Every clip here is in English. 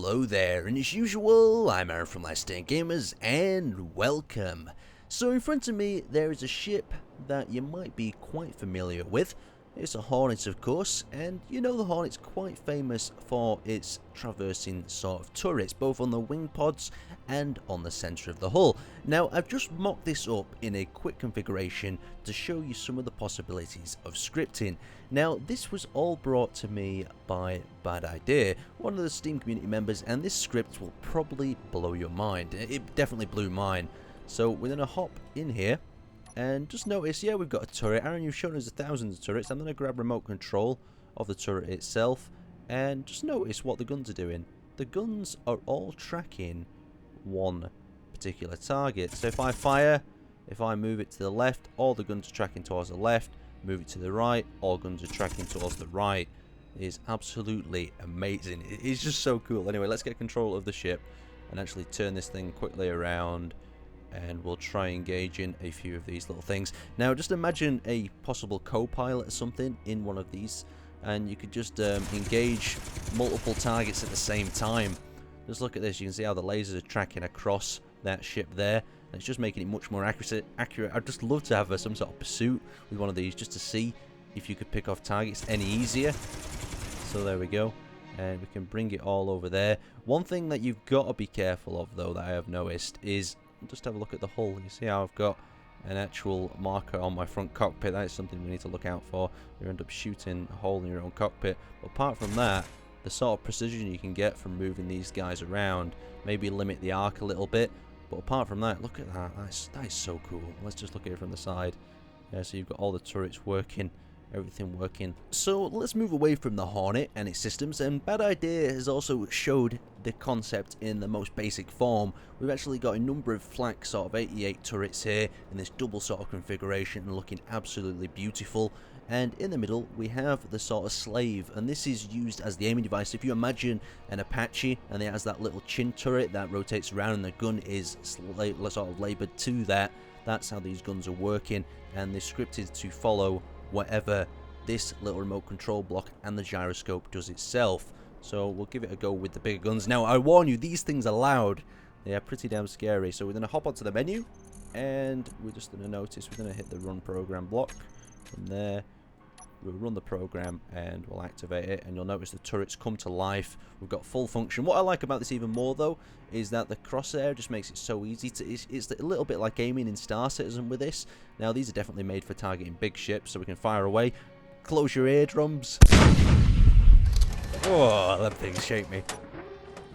Hello there, and as usual, I'm Aaron from UncleSte Gamers, and welcome. So in front of me, there is a ship that you might be quite familiar with. It's a Hornet, of course, and you know the Hornet's quite famous for its traversing sort of turrets, both on the wing pods and on the centre of the hull. Now, I've just mocked this up in a quick configuration to show you some of the possibilities of scripting. Now, this was all brought to me by Bad Idea, one of the Steam community members, and this script will probably blow your mind. It definitely blew mine. So we're going to hop in here. And just notice, yeah, we've got a turret. Aaron, you've shown us thousands of turrets. I'm going to grab remote control of the turret itself. And just notice what the guns are doing. The guns are all tracking one particular target. So if I fire, if I move it to the left, all the guns are tracking towards the left. Move it to the right, all guns are tracking towards the right. It is absolutely amazing. It is just so cool. Anyway, let's get control of the ship and actually turn this thing quickly around. And we'll try engage in a few of these little things. Now, just imagine a possible co-pilot or something in one of these, and you could just engage multiple targets at the same time. Just look at this. You can see how the lasers are tracking across that ship there. And it's just making it much more accurate. I'd just love to have some sort of pursuit with one of these, just to see if you could pick off targets any easier. So there we go. And we can bring it all over there. One thing that you've got to be careful of, though, that I have noticed is, just have a look at the hull. You see how I've got an actual marker on my front cockpit. That is something we need to look out for. You end up shooting a hole in your own cockpit. But apart from that, the sort of precision you can get from moving these guys around, maybe limit the arc a little bit. But apart from that, look at that. That is so cool. Let's just look at it from the side. Yeah, so you've got all the turrets working. Everything working. So let's move away from the Hornet and its systems, and Bad Idea has also showed the concept in the most basic form. We've actually got a number of flak sort of 88 turrets here in this double sort of configuration, looking absolutely beautiful. And in the middle we have the sort of slave, and this is used as the aiming device. If you imagine an Apache and it has that little chin turret that rotates around and the gun is sort of laboured to that, that's how these guns are working, and they're scripted to follow whatever this little remote control block and the gyroscope does itself. So we'll give it a go with the bigger guns. Now, I warn you, these things are loud. They are pretty damn scary. So we're going to hop onto the menu, and we're just going to notice we're going to hit the run program block. From there, we'll run the program and we'll activate it, and you'll notice the turrets come to life. We've got full function. What I like about this even more, though, is that the crosshair just makes it so easy to. It's a little bit like aiming in Star Citizen with this. Now, these are definitely made for targeting big ships, so we can fire away. Close your eardrums. Oh, them things shake me.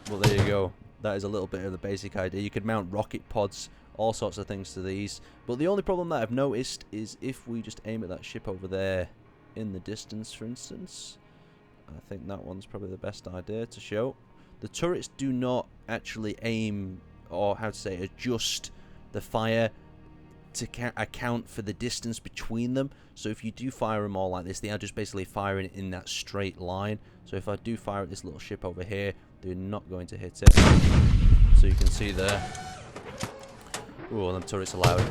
Well, there you go. That is a little bit of the basic idea. You could mount rocket pods, all sorts of things to these. But the only problem that I've noticed is if we just aim at that ship over there in the distance, for instance, I think that one's probably the best idea to show. The turrets do not actually aim, or how to say, adjust the fire to account for the distance between them. So if you do fire them all like this, they are just basically firing in that straight line. So if I do fire at this little ship over here, they're not going to hit it. So you can see there. Oh, them turrets are loud,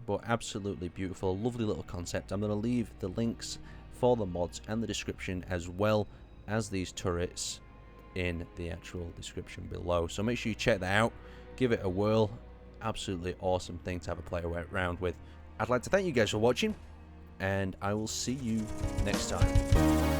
but absolutely beautiful, lovely little concept. I'm going to leave the links for the mods and the description, as well as these turrets, in the actual description below. So make sure you check that out, give it a whirl. Absolutely awesome thing to have a play around with. I'd like to thank you guys for watching, and I will see you next time.